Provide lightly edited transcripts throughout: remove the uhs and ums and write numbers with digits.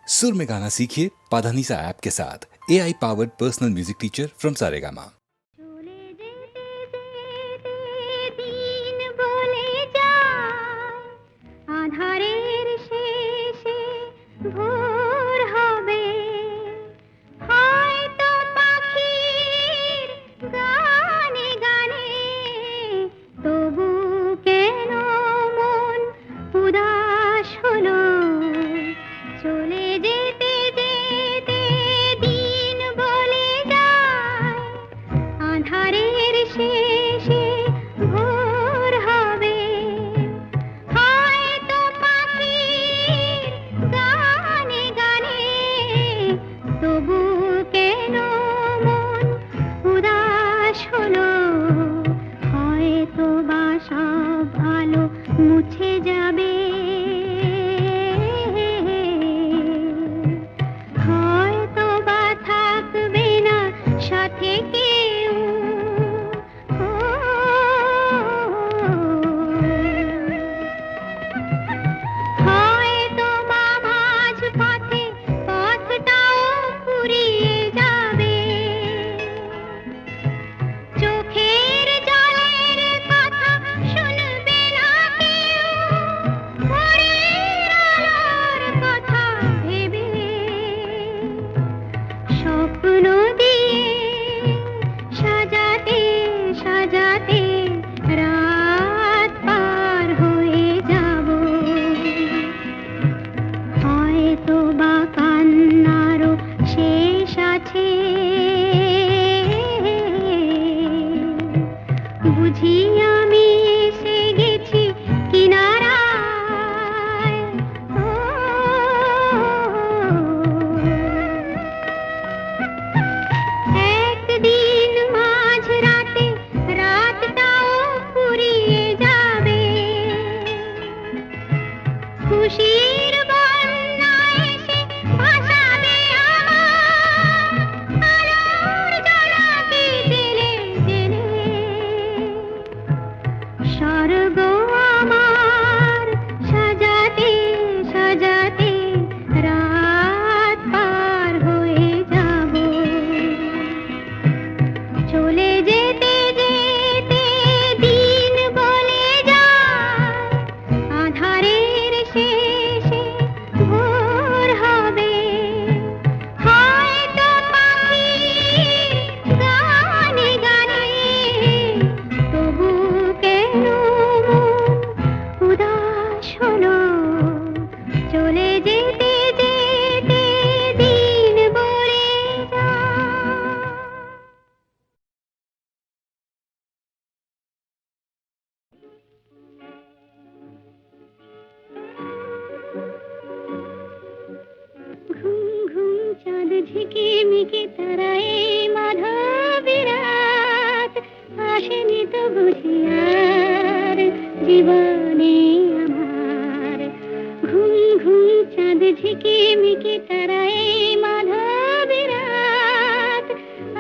सुर में गाना सीखिए पाधानीसा ऐप के साथ AI powered personal music teacher from Saregama. ঝিকিমিকি তারায় মাধবীর রাত আসেনি তো বুঝি আর জীবনে আমার। ঘুম ঘুম চাঁদ ঝিকিমিকি তারায় মাধবীর রাত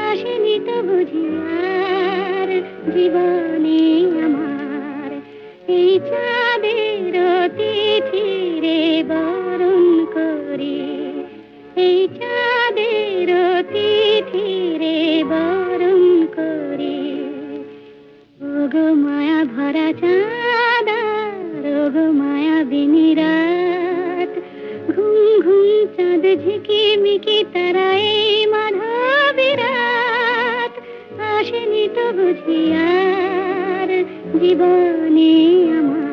আসেনি তো বুঝি আর জীবনে আমার। এই চাঁদের তিথি রে বরণ করে, এই চাঁদের তিথি রে বরণ করে, ওগো মায়া ভরা চাঁদ ওগো মায়া বিনি রাত। ঘুম ঘুম চাঁদ ঝিকিমিকি তারায় মাধবী রাত আসেনি তো বুঝি আর জীবনে আমার।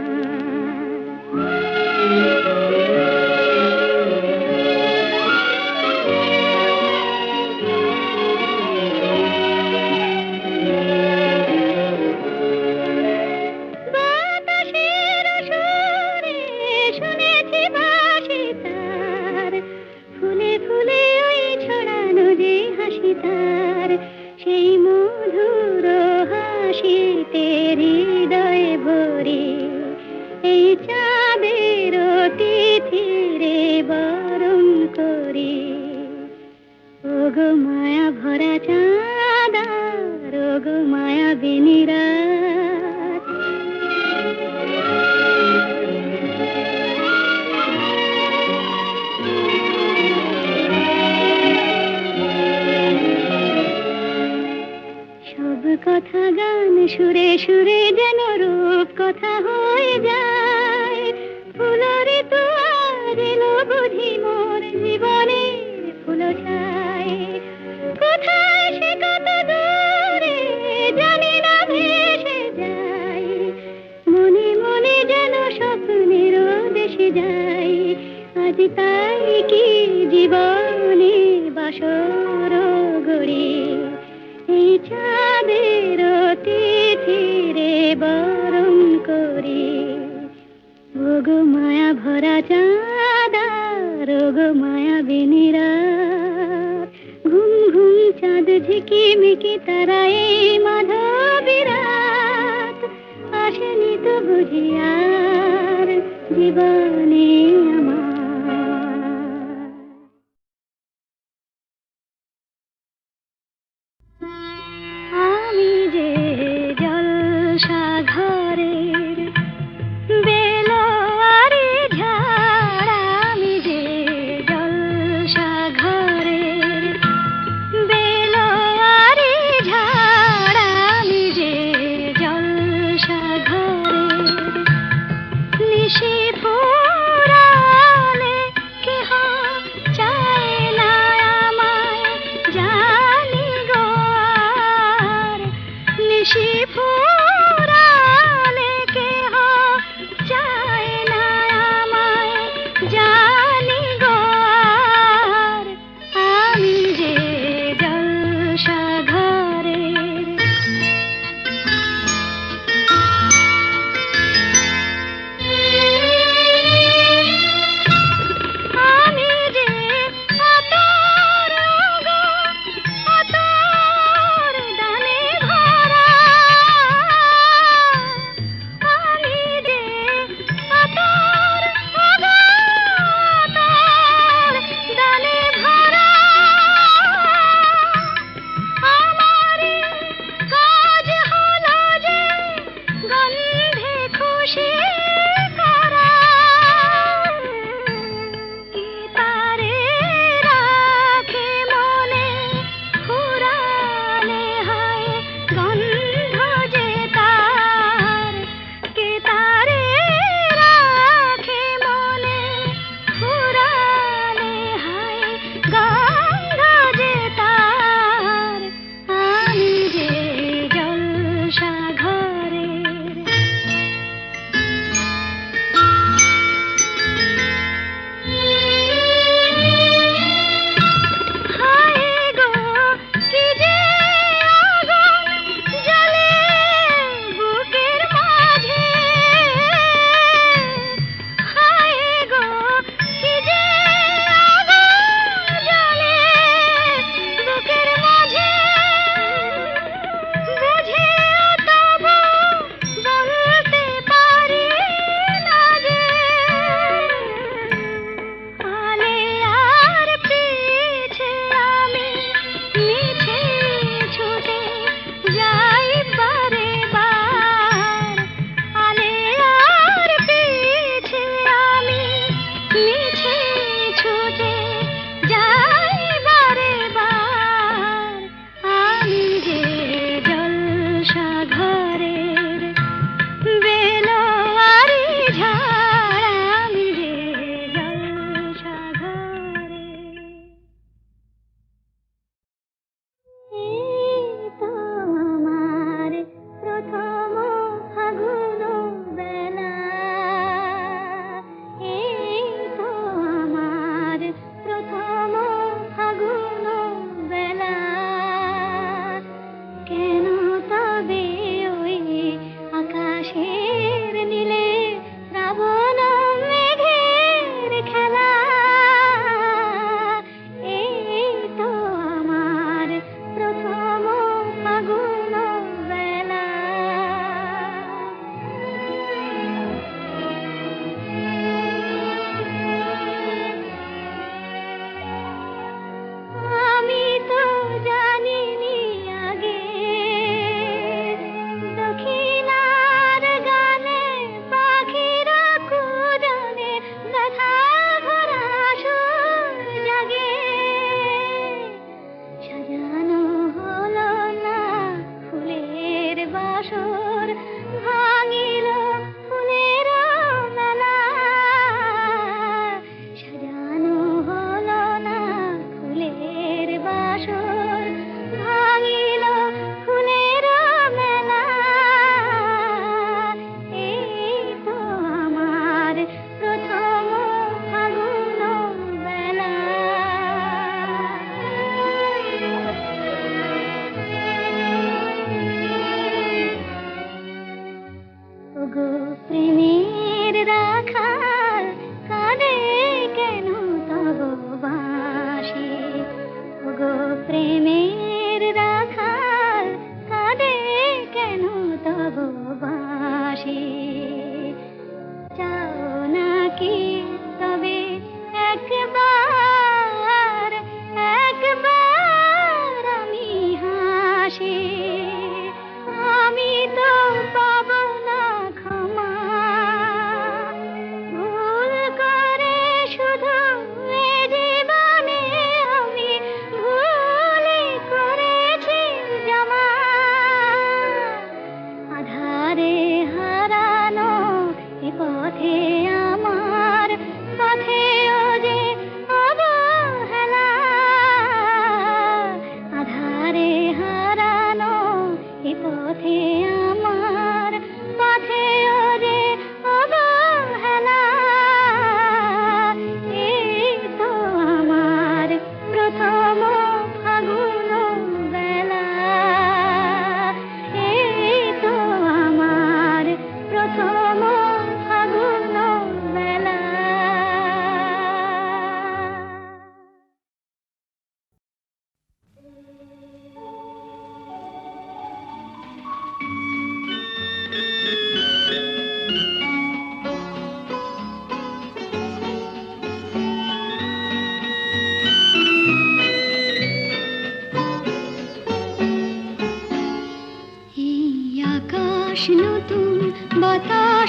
সেই মধুর হাসিতে হৃদয় ভরে, এই চাঁদের তিথি রে বরণ করে, ওগো মায়া ভরা চাঁদ ওগো মায়া বিনি রাত। সুরে সুরে যেন রূপ কথা হয়ে যায়, ফুলরে তো আজ এলো বুঝি মোর জীবনে ফুল ছায়। কোথায় সে কত দূরে জানি না ভেসে যায়, মনে মনে যেন স্বপ্নের দেশে যাই। আজ তাই কি জীবনে বাসর গড়ি, এই চাঁদের তিথিরে বরণ করি। ওগো মায়া ভরা চাঁদার, ওগো মায়া বিনিরা, ঘুম ঘুম চাঁদ ঝিকিমিকি তারা এই মাধবী রাত, আসেনি তো বুঝি আর জীবনে আমার। আমি যে জলসা ঘরের বেলোয়ারি ঝাড়, আমি যে জলসা ঘরের বেলোয়ারি ঝাড়, আমি যে জলসা ঘরের নিশি ফুরালে কেহ চায় না আমায়, জানি গো আর নিশি ফুরালে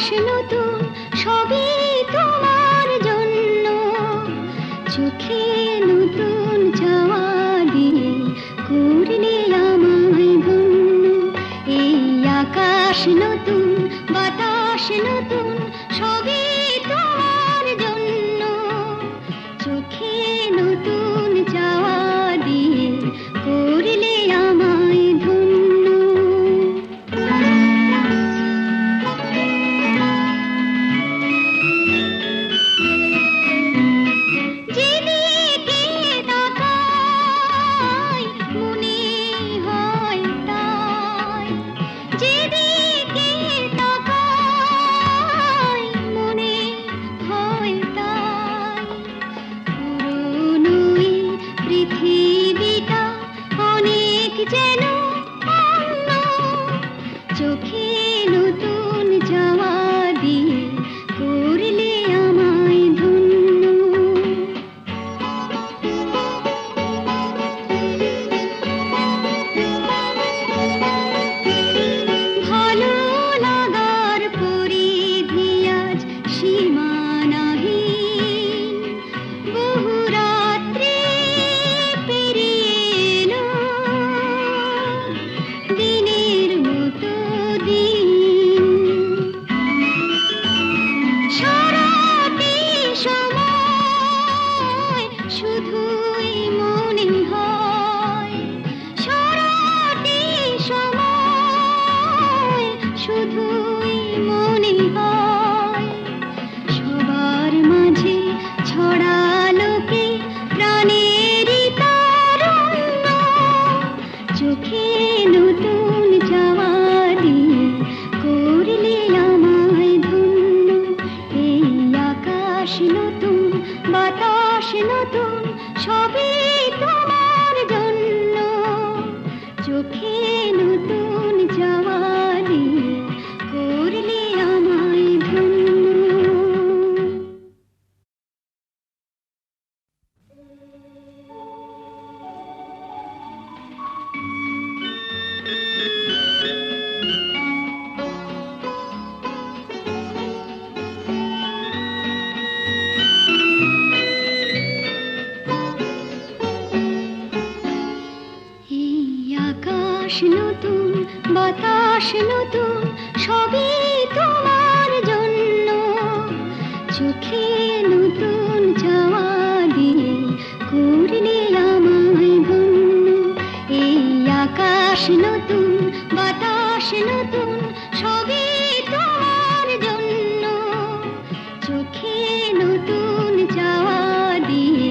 বাতাস নতুন, সবই তোমার জন্য। চোখে নতুন চাওয়া দিয়ে করলে আমায় ধন্য। এই আকাশ নতুন, বাতাস নতুন, সবই তোমার জন্য। চোখে নতুন চাওয়া দিয়ে করলে আমায় ধন্য। যেদিকে তাকাই মনে হয় তাই, যেদিকে তাকাই মনে হয় তাই। পুরনো এই পৃথিবীটা অনেক যেন অন্য। চোখে নতুন চাওয়া দিয়ে করলে আমায় ধন্য। ভালো লাগার পরিধি আজ সীমানাহীন। বহু রাত্রি পেরিয়ে এলো, দিনের মতো দিন। সারাটি সময় শুধুই মনে হয়, সারাটি সময় শুধুই মনে হয়। সবার মাঝে ছড়ালো কি প্রাণেরই তারুণ্য। চোখে নতুন চাওয়া দিয়ে করলে আমায় ধন্য। এই আকাশ নতুন, বাতাস নতুন, সবই তোমার জন্য। চোখে নতুন চাওয়া দিয়ে করলে আমায় ধন্য। এই আকাশ নতুন, বাতাস নতুন, সবই তোমার জন্য। চোখে নতুন চাওয়া দিয়ে করলে আমায় ধন্য। এই আকাশ নতুন, বাতাস নতুন, সবই তোমার জন্য। চোখে নতুন চাওয়া দিয়ে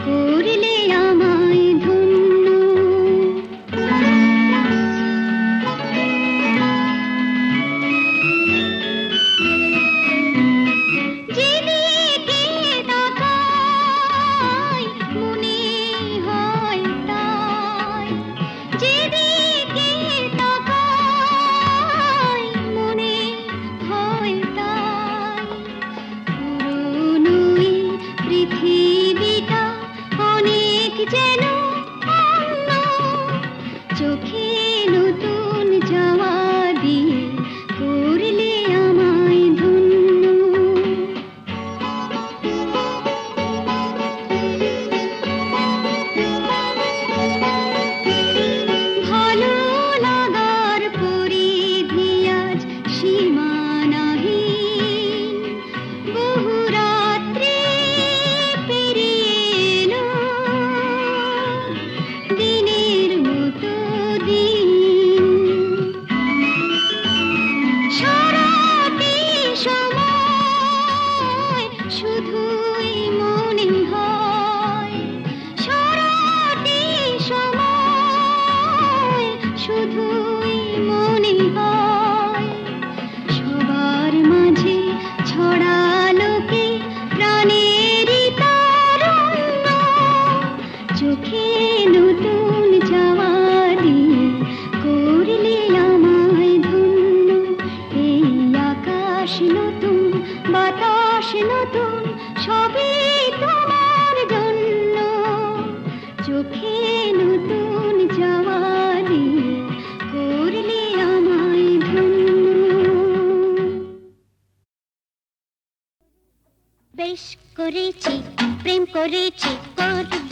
করলে আমায় ধন্য। যেদিকে তাকাই মনে হয় তাই, যেদিকে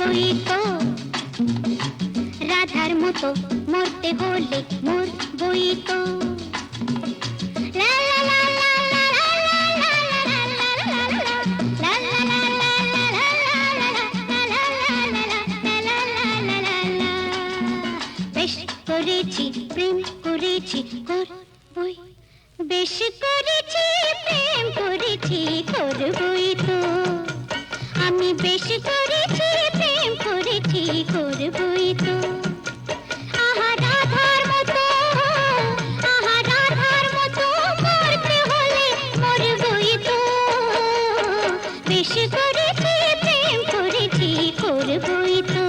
মরবই তো, রাধার মতো মরতে হলে মরবই তো। লা লা লা লা লা লা লা লা লা লা লা লা লা লা লা লা। বেশ করেছি প্রেম করেছি করবই, বেশ করেছি প্রেম করেছি করবই তো। আমি বেশ করেছি প্রেম করেছি করবই তো। আহা রাধার মতো, আহা রাধার মতো মরতে হলে মরবই তো। বেশ করেছি প্রেম করেছি করবই তো।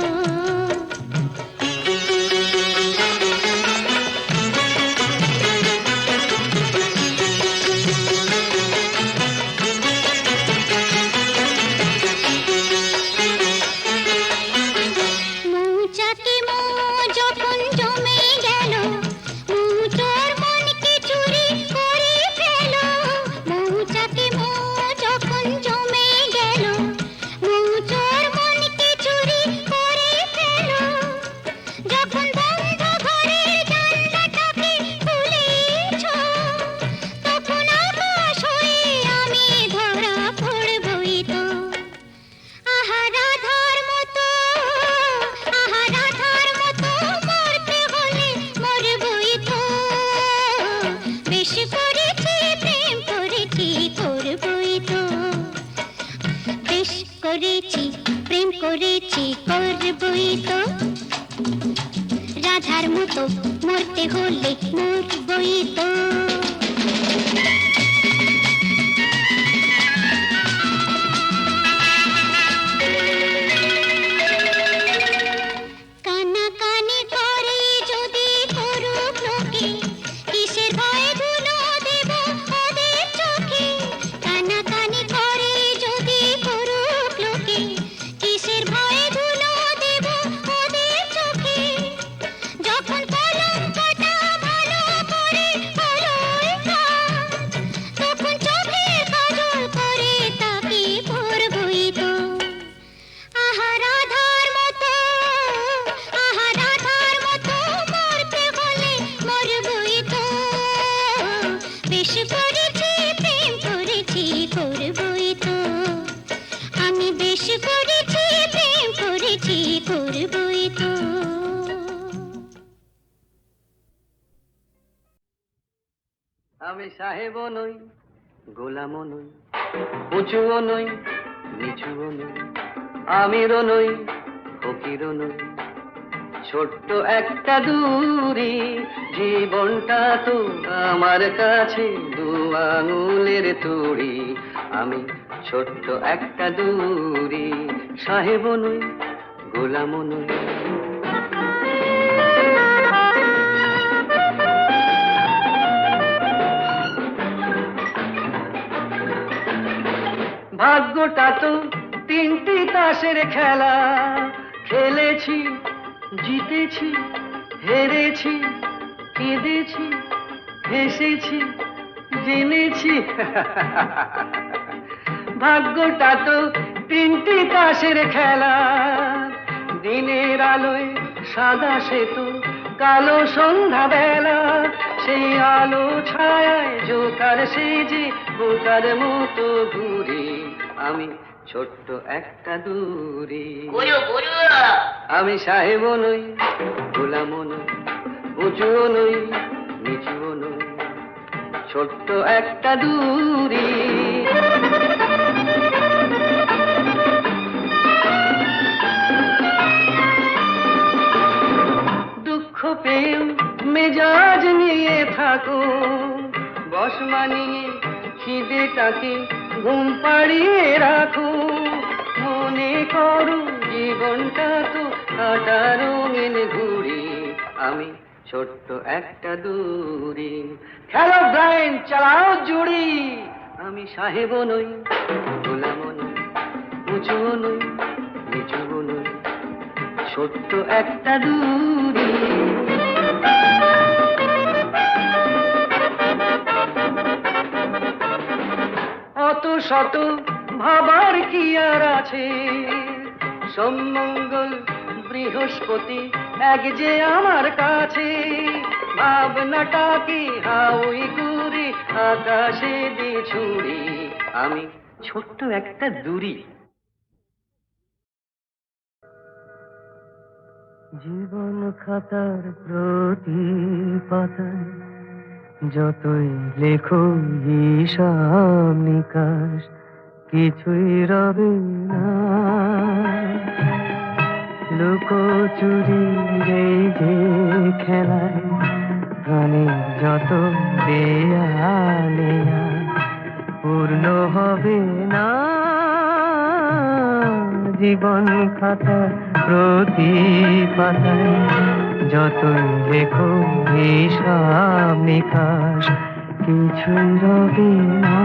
মৌচাকে মৌ যখন জমে গেল, মৌচোর মনকে চুরি করে ফেল। মৌচাকে মৌ যখন জমে গেল, মৌচোর মনকে চুরি করে ফেল। যখন বন্ধ ঘরের জানলাটাকে খুলেছ, তখন আকাশ হয়ে আমি ধরা পড়বই তো। আহা রাধার মতো, আহা রাধার মতো মরতে হলে মরবই তো। বেশ করেছি প্রেম করেছি করবই তো। বেশ করেছি প্রেম করেছি করবই তো। রাধার মতো মরতে হলে মরবই তো। কানাকানি করে যদি করুক লোকে, কিসের ভয়ে ধুলো দেব ওদের চোখে। কানাকানি করে যদি করুক লোকে, কিসের ভয়ে ধুলো দেব ওদের চোখে। যখন কলঙ্কটা ভালো করে হলোই কাজ, তখন চোখের কাজল করে তাকে পরবই তো। আহা রাধার মতো, আহা রাধার মতো মরতে হলে মরবই তো। বেশ করেছি প্রেম করেছি করবই তো। আমি বেশ করেছি প্রেম করেছি করবই তো। আমি সাহেবও নই, গোলামও নই, উঁচুও নই, নিচুও নই, আমিরও নই, ফকিরও নই। ছোট্ট একটা দূরি, জীবনটা তো আমার কাছে দু আঙুলের তুড়ি। আমি ছোট্ট একটা দূরি, সাহেবও নই, গোলামও নই। ভাগ্যটা তো তিনটি তাসের খেলা, খেলেছি জিতেছি হেরেছি, কেঁদেছি হেসেছি জেনেছি। ভাগ্যটা তো তিনটি তাসের খেলা, দিনের আলোয় সাদা সেতু, কালো সন্ধ্যা বেলা। সেই আলো ছায়ায় জোকার সেজে বোকার মতো ঘুরি। আমি ছোট্ট একটা দূরি, আমি সাহেবও নই, গোলামও নই, উঁচুও নই, নিচুও নই, ছোট্ট একটা দূরি। দুঃখ পেয়েও মেজাজ নিয়ে থাকো, বস মানিয়ে খিদেটাকে ঘুম পাড়িয়ে রাখো। মনে করো জীবনটা তো কাটা রঙিন ঘুড়ি। আমি ছোট্ট একটা দূরি, খেলো ব্লাইন্ড চালাও জুড়ি। আমি সাহেবও নই, গোলামও নই, উঁচুও নই, নিচুও নই, ছোট্ট একটা দূরি। অত শত ভাবার কি আর আছে, সোমমঙ্গল বৃহস্পতি এক যে আমার কাছে, ভাবনাটা কি হাউই গুড়ি আকাশে দিয়ে ছুড়ি, আমি ছোট্ট একটা দূরি। জীবন খাতার প্রতি পাতায় যতই লেখো হিসাব নিকাশ, কিছুই রবে না। লুকোচুরি এই যে খেলায় প্রাণে যত দেয়ালে পূর্ণ হবে না। জীবন খাতা প্রতি পাতায় যতই লেখো হিসাব নিকাশ, কিছুই রবে না।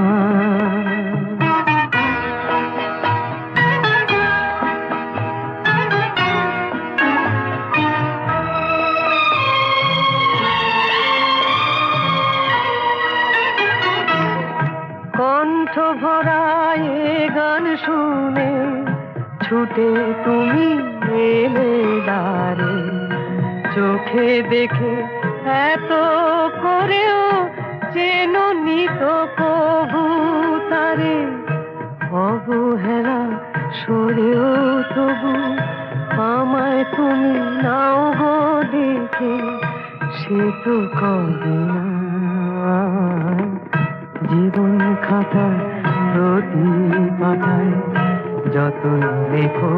কণ্ঠ ভরায় গান শুনে ছুটে তুমি এলে দ্বারে, চোখে দেখে এত করেও চেননি তো কবু তারে। অবহেলা সরেও তবু আমায় তুমি নাও গো দেখে, সে তো কবে না। জীবন খাতা প্রতি পাতায় যতই লেখো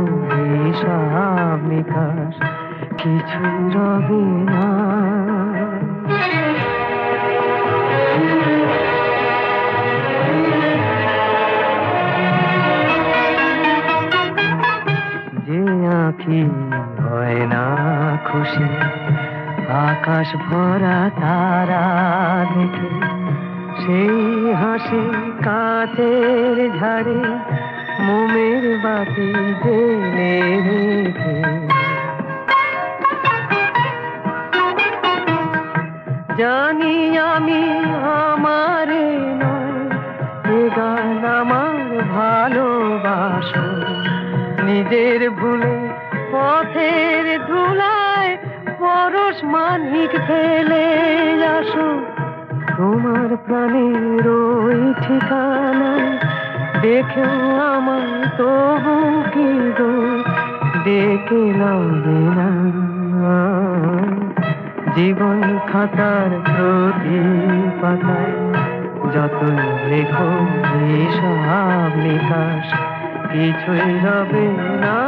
হিসাব নিকাশ, কিছু রবে না। যে আঁখি হয় না খুশি আকাশ ভরা তারা দেখে, সেই হাসি কাঁচের ঝাড়ে মোমের বাতি জেলে রেখে। জানি আমি আমার নয় এ গান আমার ভালোবাসো, নিজের ভুলে পথের ধুলায় পরশ মানিক ফেলে আসো। তোমার প্রাণের ওই ঠিকানায় দেখে আমার তবু কি গো ডেকে লবে না। জীবন খাতার প্রতি পাতায় যতই লেখো হিসাব নিকাশ, কিছুই রবে না।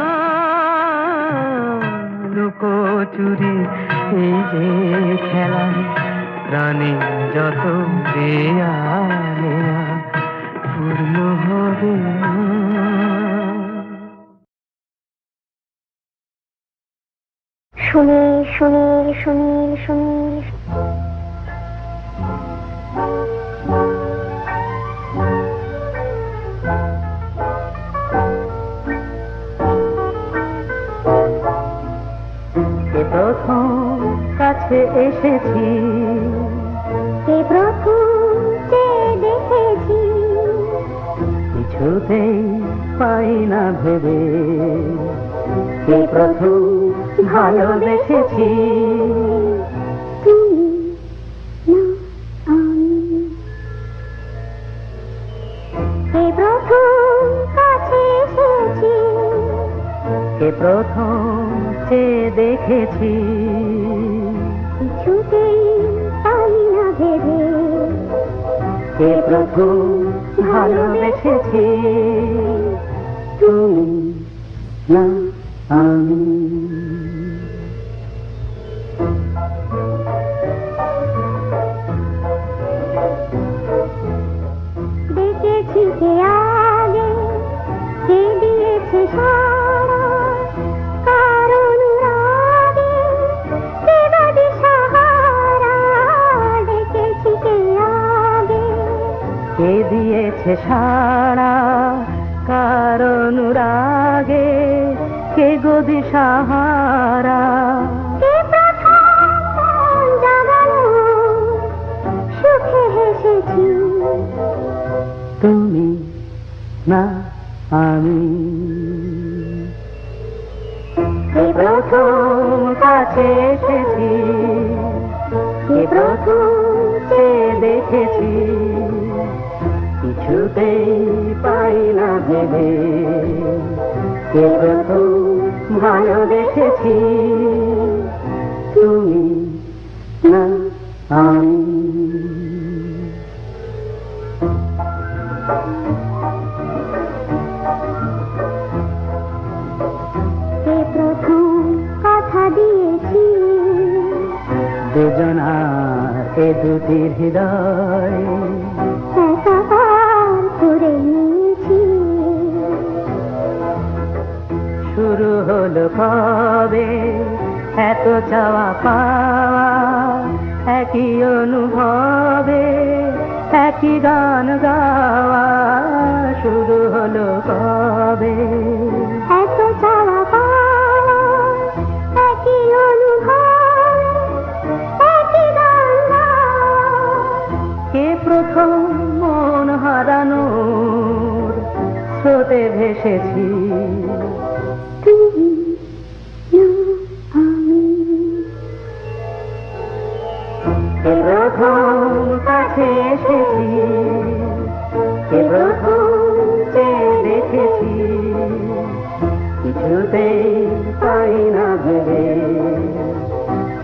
লুকোচুরি এই যে খেলায় প্রাণী যত দেয়ালে পূর্ণ হবে না। সুনীল সুনীল সুনীল সুনীল প্রথম কাছে এসেছি, প্রথম দেখেছি, কিছুতেই পাই না ভেবে প্রথম ভালোবেসেছি। তুমি না আমি, প্রথম কাছে এসেছি, প্রথম চেয়ে দেখেছি, কিছুতেই পাই না ভেবে প্রথম ভালোবেসেছি। তুমি না আমি। দেখেছি কে আগে কে দিয়েছে সারা, কারণ রাগে কে বাদে সাহারা। দেখেছি কে আগে কে দিয়েছে সারা, কারণ রাগে কে গদি সাহারা। কে প্রথম মন জাগালো সুখে হেসেছি, তুমি না আমি। কে প্রথম কাছে এসেছি, কে প্রথম চেয়ে দেখেছি, কিছুতেই পাই না ভেবে, কে প্রথম ভালোবেসেছি, তুমি না আমি। কে প্রথম কথা দিয়েছি, দুজনার এ দুটি হৃদয় একাকার করে নিয়েছি। শুরু হলো কবে এত চাওয়া পাওয়া, একই অনুভবে একই গান গাওয়া, শুরু হলো কবে এত চাওয়া পাওয়া, একই অনুভব, একই গান গাওয়া। কে প্রথম মন হারানোর স্রোতে ভেসেছি, তুমি না আমি। কে প্রথম কাছে এসেছি, কে প্রথম চেয়ে দেখেছি, কিছুতেই পাই না ভেবে,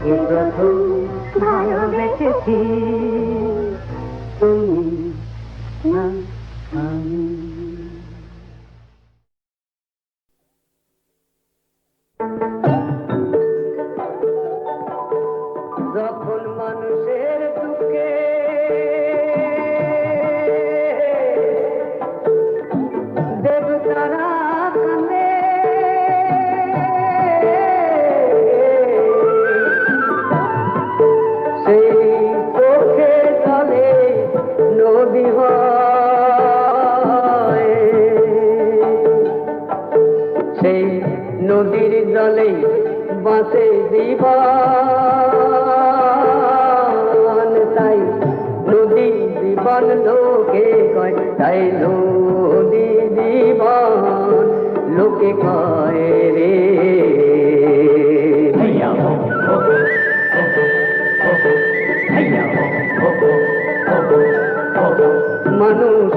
কে প্রথম ভালোবেসেছি, তুমি না আমি। যখন মানুষের দুঃখে দেবতারা কাঁদে, সেই চোখে জলে নদী হয়, সেই নদীর জলে বাঁচে জীবন, তাই নদী জীবন লোকে কয়, তাই নদী জীবন লোকে কয় রে। মানুষ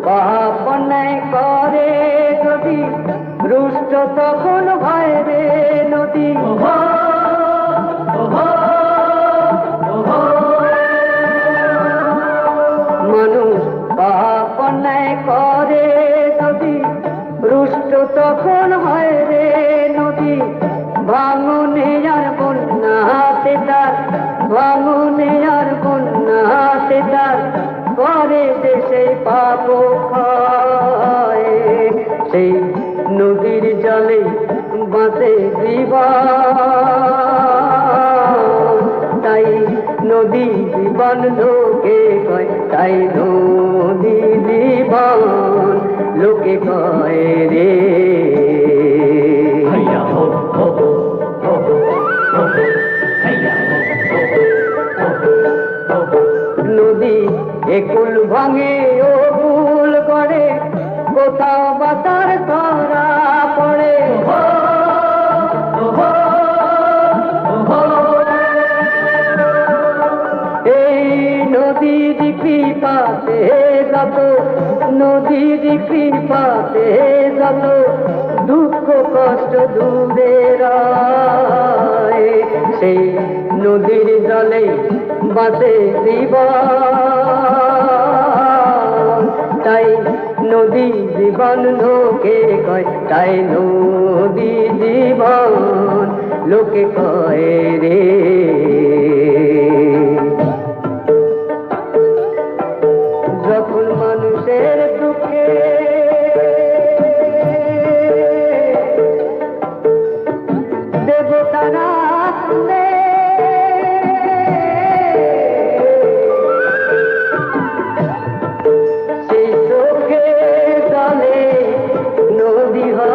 পাপ অন্যায় করে যদি রুষ্ট তখন হয় রে নদী। মানুষ পাপ অন্যায় করে যদি রুষ্ট তখন হয় রে নদী। ভাঙনে আর বন্যা তার, ভাঙনে আর বন্যা তার করে দেশে পাপ খায়, সেই নদীর জলে বাঁচে জীবন, তাই নদী জীবন লোকে কয়, তাই নদী জীবন লোকে কয় রে। নদী একুল ভাঙে ও ভুল করে, কোথাও বাতার ধরা পড়ে, এই নদীর কৃপাতে যত, নদীর কৃপাতে যত দুঃখ কষ্ট দূরে রয়, সেই নদীর জলে বাঁচে জীবন, তাই নদী জীবন লোকে কয়, তাই নদী জীবন লোকে কয় রে। যখন মানুষের দুঃখে দেবতারা কাঁদে, সেই চোখে জলে নদী হয়।